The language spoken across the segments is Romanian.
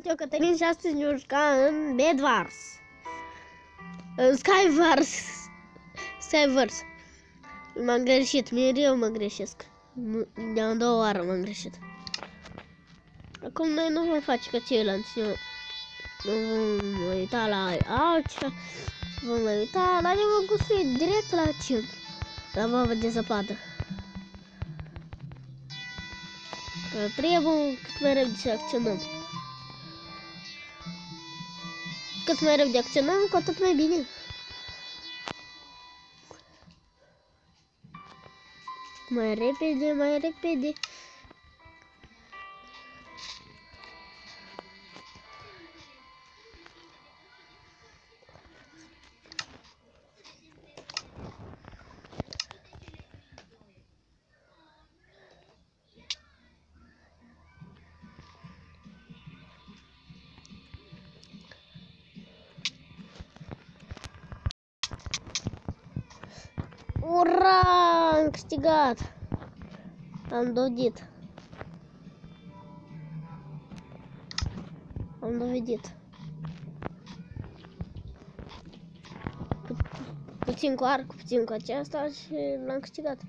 Eu, Cătălin, și astăzi ne juca în Bedwars. În Skywars. M-am greșit, mereu mă greșesc. De-a doua oară m-am greșit. Acum noi nu vom face ca ceilalți. Nu vom uita la altceva. Vom mai uita, dar ne vom construi direct la centru. La vama de zăpadă. Că trebuie cât mai repede să acționăm. Cât mai repede acționăm, cu atât mai bine. Mai repede, mai repede. Ura! Am câștigat! Am dovedit. Am dovedit. Puțin cu arc, puțin cu aceasta și l-am câștigat.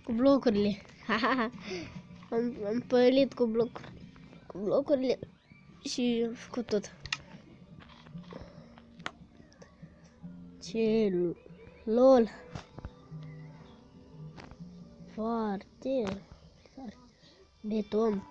Cu blocurile. Am pălit cu blocurile și am făcut tot. Ce lol. Foarte tare. Beton.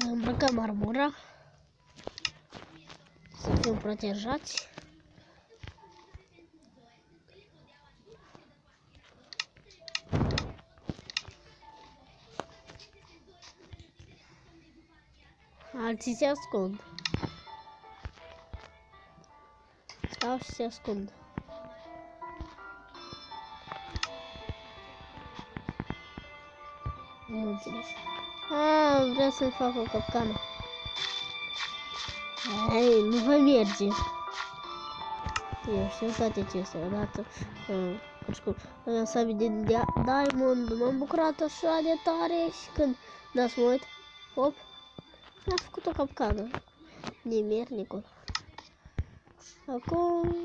Îmbrăcăm armura. Să fim protejați. Alții se ascund. Stau și se ascund. Nu înțeles. Vreau să-mi fac o capcană. Ei, nu voi merge. Eu știu toate acestea. Odată, am sabie de diamond, m-am bucurat așa de tare și când n-am să mă uit, hop, mi-a făcut o capcană. Nemernicul. Acum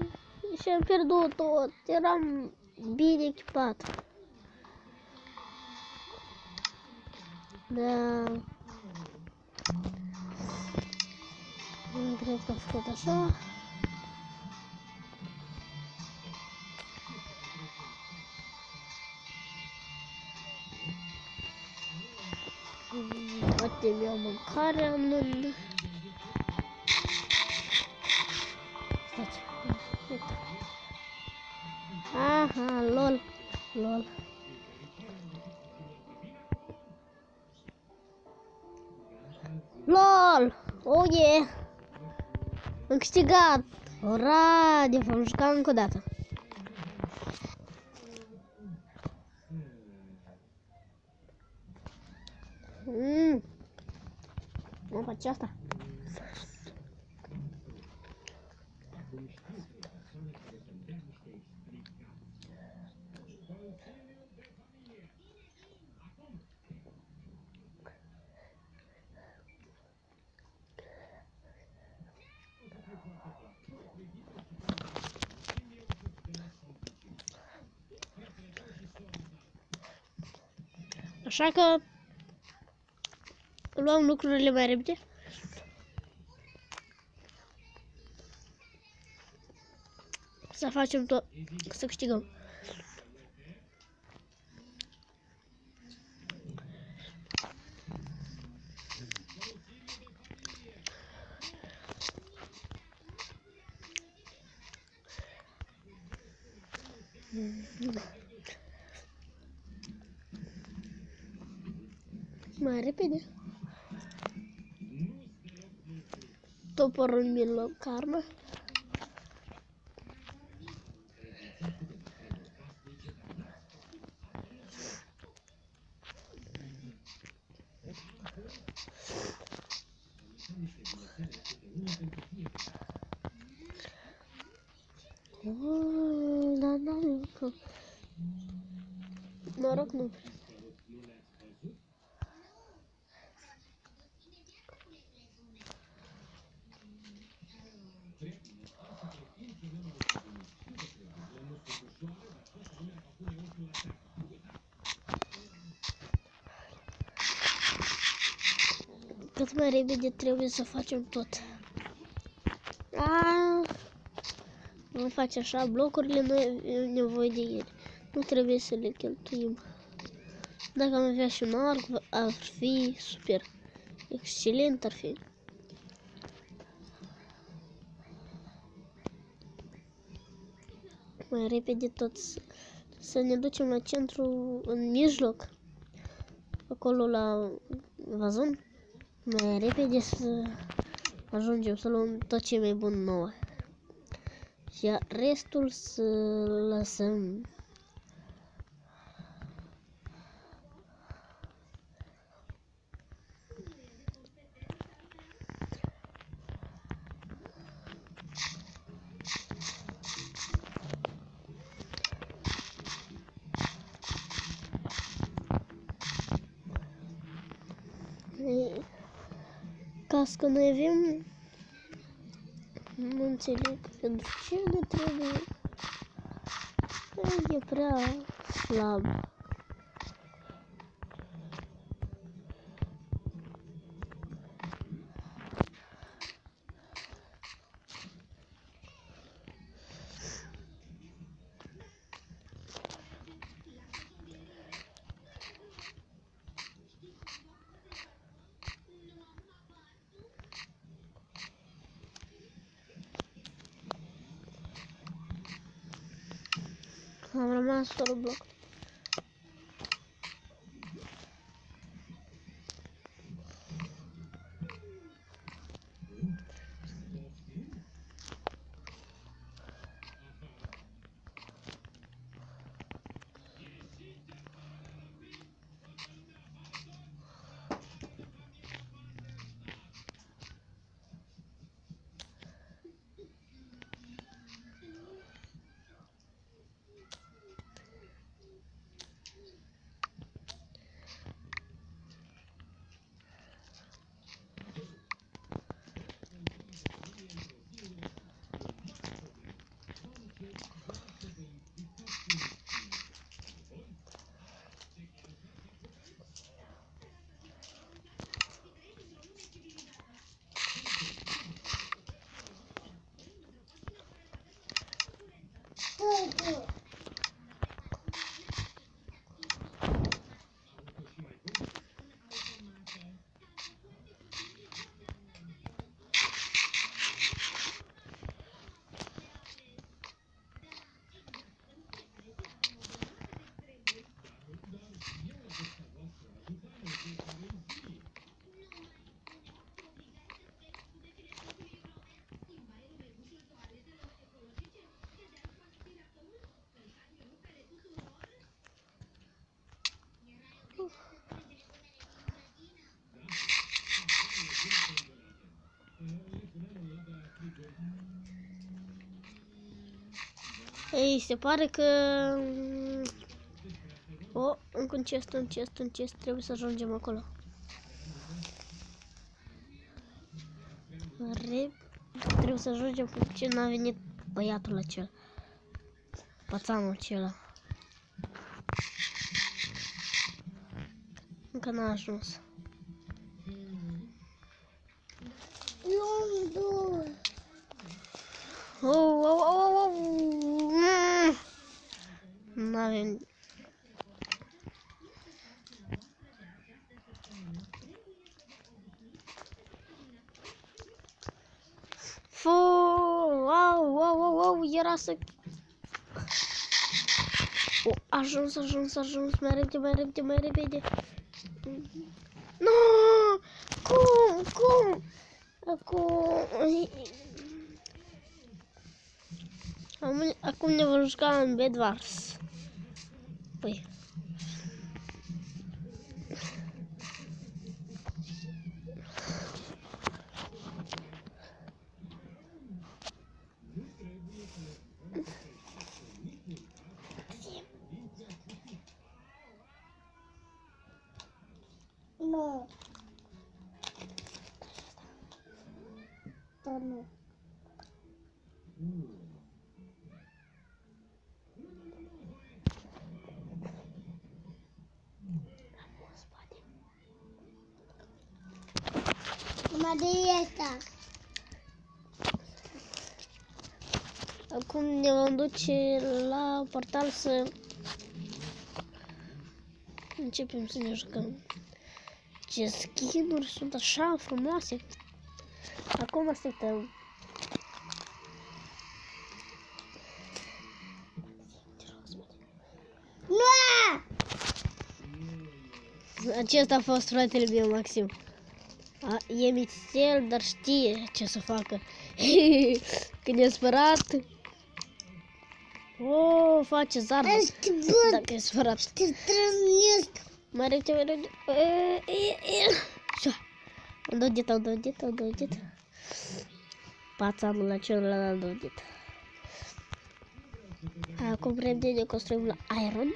și-am pierdut tot. Eram bine echipat. Da. Cred că am făcut așa. Poate mi-au mâncare amând. Stați, uite. Aha, lol, lol. LOL! Oh yeah! Am câștigat! Ura! De vom juca încă o dată. Mă face asta. Așa că luăm lucrurile mai repede. Să facem tot, să câștigăm. Mai repede. Toporul în mijloc, karma. Noroc nu. Cât mai repede trebuie să facem tot. Vom face așa, blocurile noi avem nevoie de ele. Nu trebuie să le cheltuim. Dacă am avea și un arc, ar fi super. Excelent ar fi. Mai repede tot să ne ducem la centru, în mijloc. Acolo la vazon. Mai repede să ajungem să luăm tot ce e mai bun nouă. Și restul să lăsăm. Cască noi avem. Nu înțeleg pentru ce ne trebuie. E prea slab. Am rămas fără bloc. Ei, se pare că... încă un chest, trebuie să ajungem acolo. Trebuie să ajungem cu ce n-a venit băiatul acela. Pațanul acela. Încă n-a ajuns. N-avem... Wow, era să... Ajuns, mai repede. No! Cum? Acum ne vom juca în Bed Wars. Păi. Nu. Da, nu. Mama, de asta. Acum ne vom duce la portal să începem să ne jucăm. Ce skin-uri sunt așa frumoase. Acum așteptăm. Nu! Acesta a fost fratele meu, Maxim. E mițel, dar știe ce să facă. Când e spărat, face zarvă. Dacă e spărat. Mai repede, mai repede. Am dăudit. Pațanul la celălalt am dăudit. Acum repede ne construim la iron.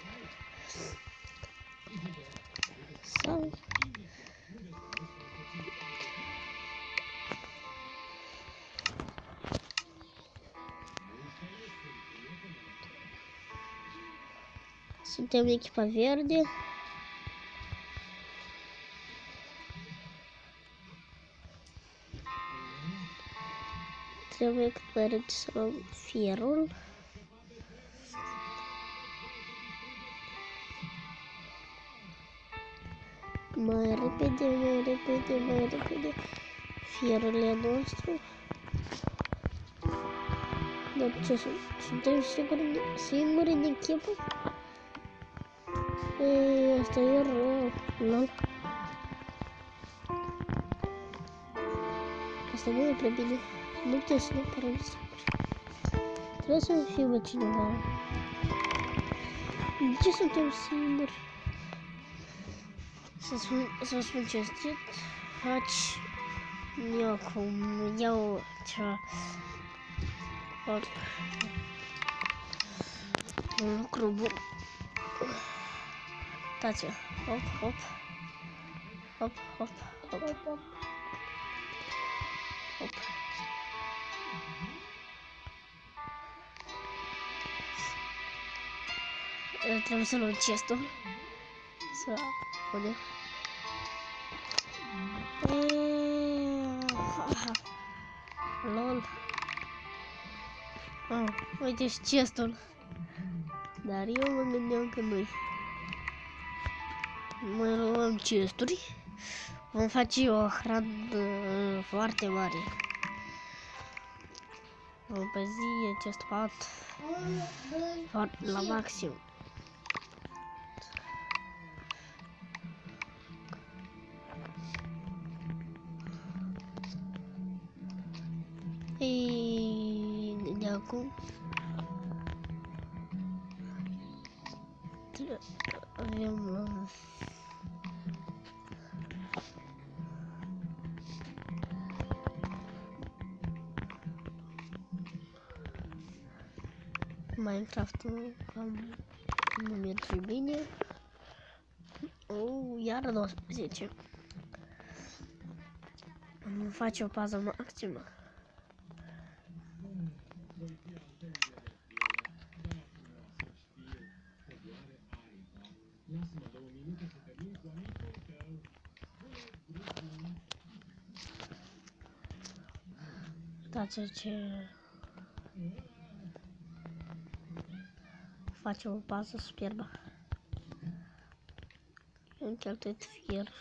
Sau... Suntem echipa verde. Trebuie cât mai repede să luăm fierul. Mai repede. Fierurile nostru. Dar ce suntem singuri în echipă? Asta e rău. Lol. Asta nu e prea bine. Nu putem să ne apărăm singuri. Trebuie să fie cineva. De ce suntem singuri? Să spun cinstit, faci eu acum iau ceva un lucru bun. Uitați-o, hop. Trebuie să luăm chestul. Să punem. Lol. Uite și chestul. Dar eu mă gândeam că nu-i. Mai luăm chesturi. Vom face o hrană foarte mare. Vom păzi acest pat la maxim. De acum avem Minecraft-ul nu merge bine. Iar 12. Vom face o pauză maximă. Uitați ce face o pauză superbă. Am cheltuit fier.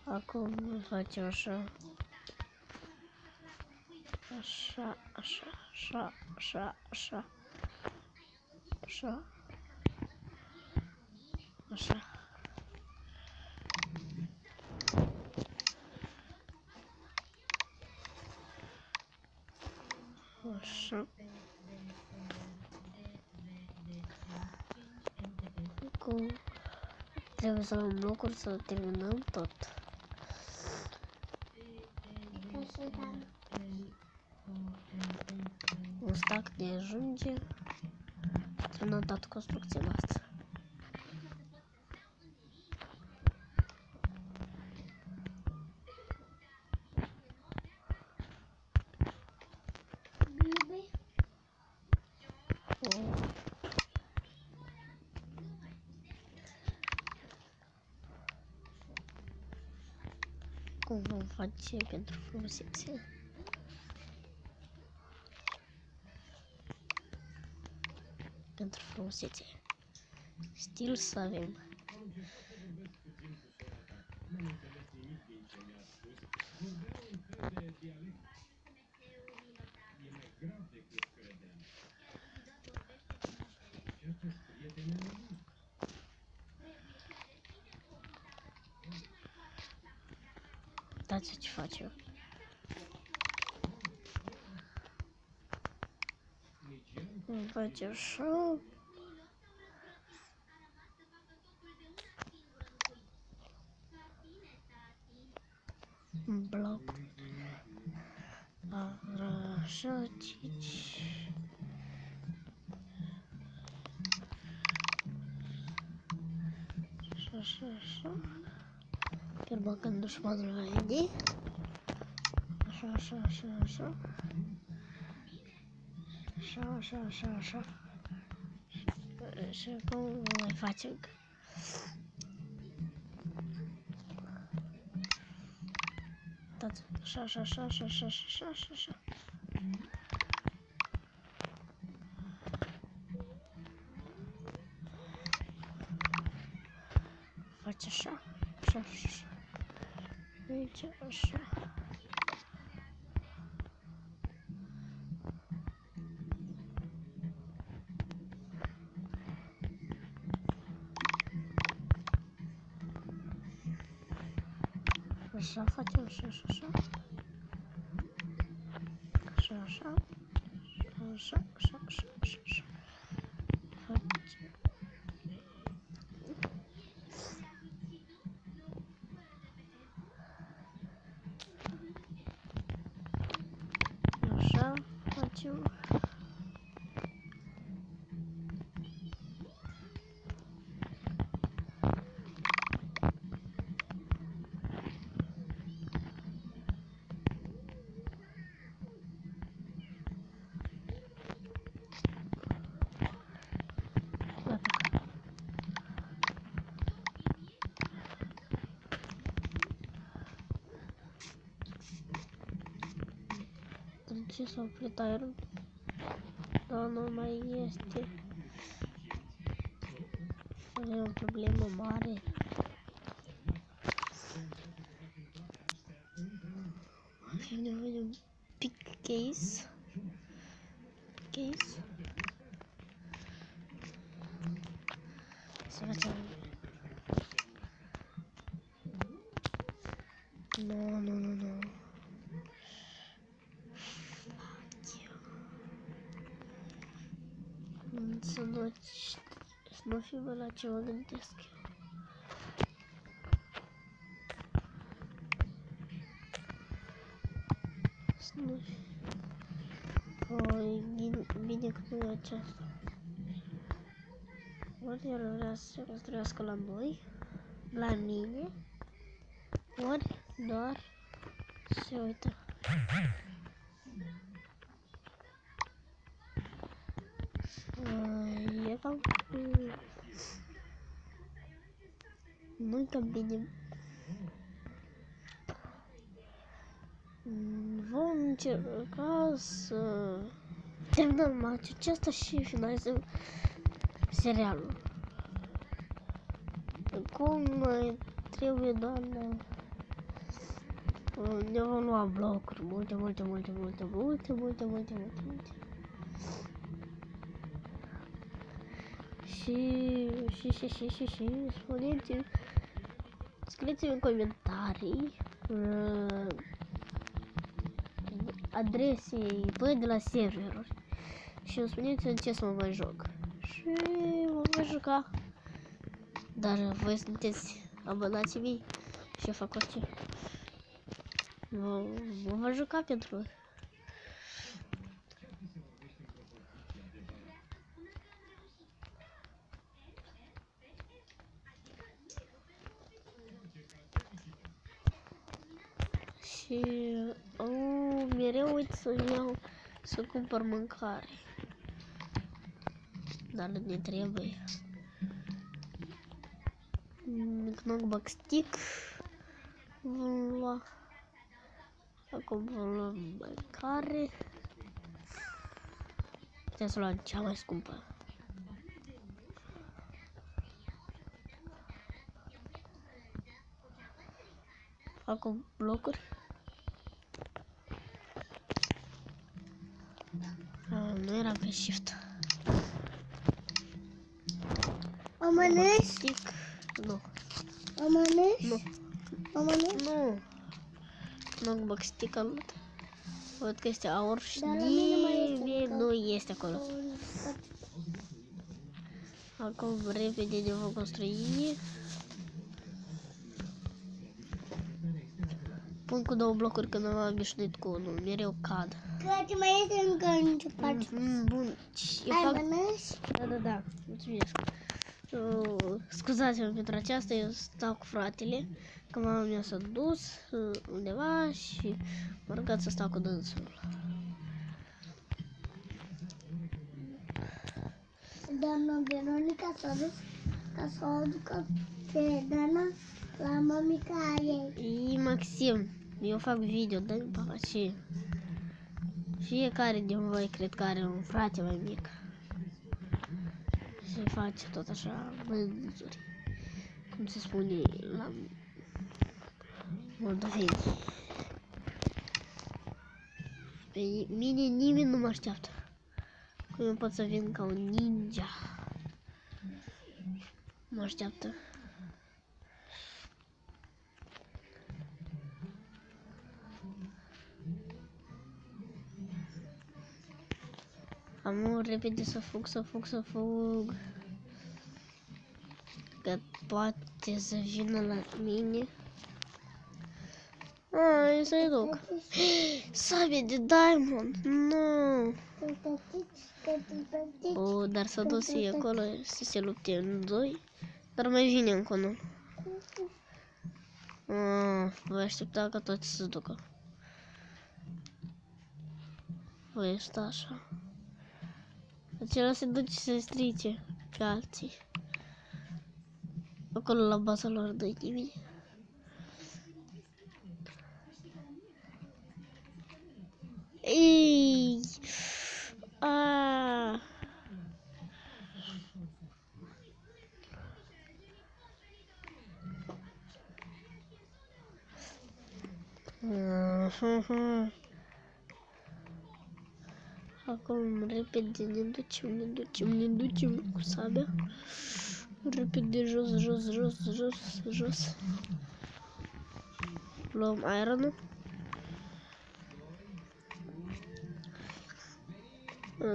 Acum facem așa. Așa. Acum trebuie să luăm locuri să terminăm tot. Un stack ne ajunge. ne-a dat construcția noastră. Cum vom face pentru frumusețe? Pentru frumusețe. Stil să avem. Uitați ce fac eu. Îmi face așa. Un bloc. Așa, cici. Așa. Chiar băgând dușmanul la idei. Așa. Așa. Și acum mai facem. Așa. Face așa. Aici, așa. Așa facem, așa. Așa facem. De ce s-a oprit aerul? Da, nu mai este. Avem o problemă mare. Avem nevoie de un pic case. Să facem. Nu. Să nu fiu la ce mă gândesc. Să nu fiu. Bine că nu e aceasta. Ori el vrea să se construiască la noi, la mine, ori doar se uită. E cam... Nu-i cam bine. Vom încerca să terminăm matchul acesta și finalizăm serialul. Acum mai trebuie doar ne vom lua blocuri multe. Și spuneți-mi, scrieți-mi în comentarii adresei de la serveruri și îmi spuneți în ce să mă mai joc și mă voi juca, dar voi sunteți abonații mei și eu fac orice. Mă voi juca pentru voi. Și mereu uit să cumpăr mâncare. Dar ne trebuie. Knockback stick. Vom lua. Acum vom lua mâncare. Putem să luăm cea mai scumpă. Acum blocuri. Nu era pe shift. O mănânci? Stick. Nu. O mănânci? Nu. O mănânci? Nu. Knockback stick am luat. Văd că este aur și Dar la mine mai este nimeni încă. nu este acolo. Acum repede ne vom construi. Pun cu 2 blocuri că nu am obișnuit cu unul. Mereu cad. Că mai este încă început. Bun. Ai mănânci? Da. Mulțumesc. Scuzați-mă pentru aceasta, eu stau cu fratele, că mama mea s-a dus undeva și m-a rugat să stau cu dânsul. Doamna Veronica s-a dus ca să o ducă pe Dana la mămica ei. E Maxim, eu fac video, dă-mi papa și fiecare din voi cred că are un frate mai mic. Și face tot așa vânzuri, cum se spune la moldoveni. Pe mine nimeni nu mă așteaptă. Cum eu pot să vin ca un ninja. Mă așteaptă. Am repede să fug. Că poate să vină la mine. Ai, să-i duc. Sabie de diamond. Nu. Dar s-a dus ei acolo să se lupte în 2. Dar mai vine încă unul. Voi aștepta ca toți să se ducă. Voi sta așa. Acela se duce să se strice pe alții. Acolo la baza lor dă nimeni. Ei! Acum repede ne ducem cu sabia. Repede jos. Luăm iron-ul.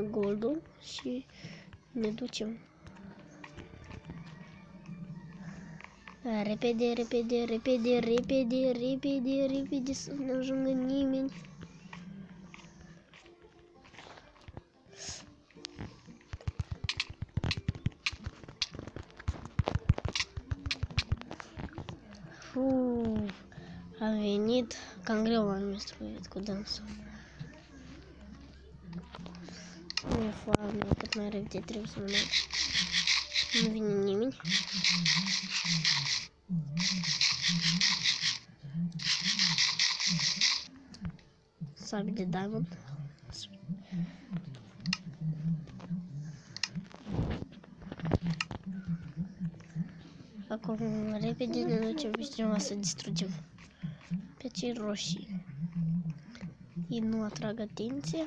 Gold-ul și ne ducem. Repede să nu ajungă nimeni. Am venit, cam greu m-am instruit cu dansul. Nu e foame, cât mai repede trebuie să merg. Nu vine nimeni. Sabie de diamond. Acum repede ne ducem pe cineva să distrugem pe cei roșii. Ei nu atrag atenție.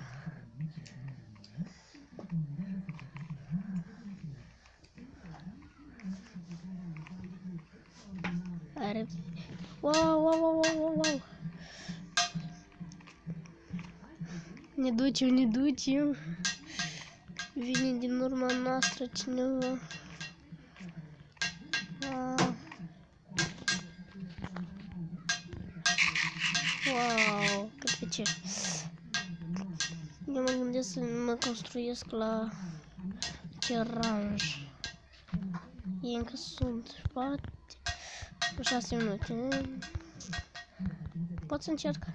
Wow. Ne ducem. Vine din urma noastră cineva. Wow, cât pe ce. Eu mă gândesc să mă construiesc la ce ranj. Ei încă sunt, poate 6 minute. Pot să încerc.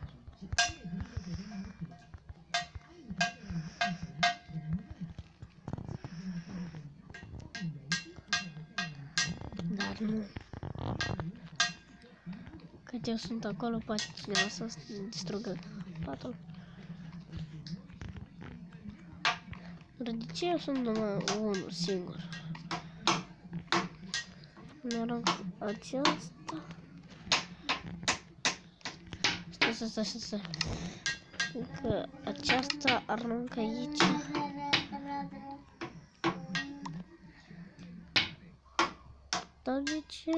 Dar nu. Cât eu sunt acolo, poate cineva să distrugă totul. Dar de ce eu sunt numai unul singur? Noroc aceasta. Stai. Că aceasta aruncă aici. Dar de ce?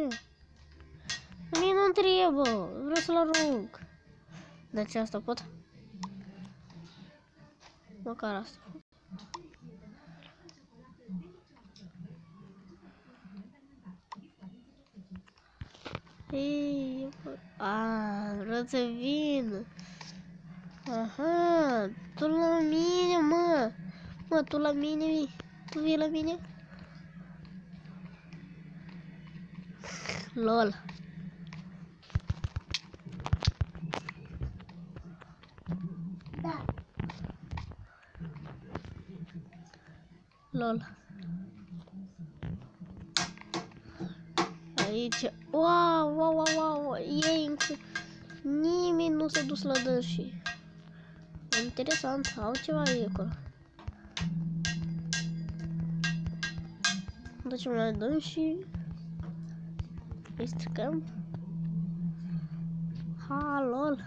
Mie nu-mi trebuie, vreau să-l arunc. De aceasta pot? Măcar asta. Ei, vreau să vin. Aha, tu la mine, mă. Mă, tu la mine vii. Tu vii la mine? LOL. Da. LOL. Aici. Wow. Ei încă. Nimeni nu s-a dus la dânsii. Interesant. Au ceva acolo. Ducem la dânsii. Îi stricăm. Ha, lol.